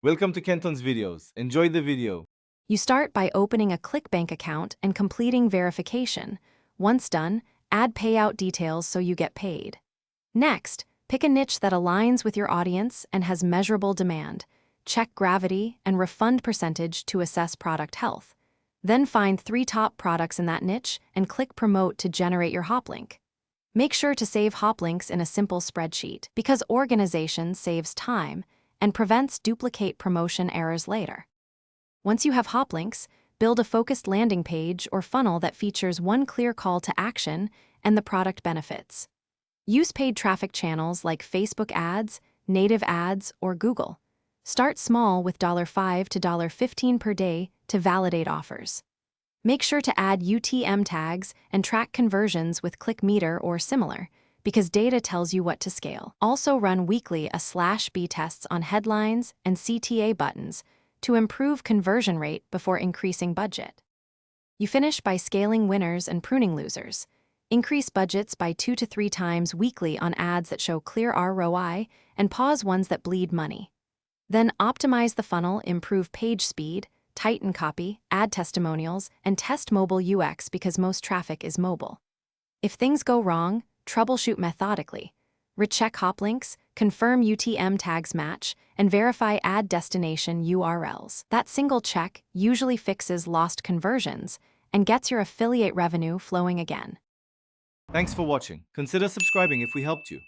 Welcome to Kenton's videos. Enjoy the video. You start by opening a Clickbank account and completing verification. Once done, add payout details so you get paid. Next, pick a niche that aligns with your audience and has measurable demand. Check gravity and refund percentage to assess product health. Then find 3 top products in that niche and click Promote to generate your hop link. Make sure to save hop links in a simple spreadsheet because organization saves time and prevents duplicate promotion errors later. Once you have hop links, build a focused landing page or funnel that features one clear call to action and the product benefits. Use paid traffic channels like Facebook ads, native ads, or Google. Start small with $5 to $15 per day to validate offers. Make sure to add UTM tags and track conversions with ClickMeter or similar, because data tells you what to scale. Also run weekly /B tests on headlines and CTA buttons to improve conversion rate before increasing budget. You finish by scaling winners and pruning losers. Increase budgets by 2 to 3 times weekly on ads that show clear ROI and pause ones that bleed money. Then optimize the funnel, improve page speed, tighten copy, add testimonials, and test mobile UX because most traffic is mobile. If things go wrong, troubleshoot methodically. Recheck hop links, confirm UTM tags match, and verify ad destination URLs. That single check usually fixes lost conversions and gets your affiliate revenue flowing again. Thanks for watching. Consider subscribing if we helped you.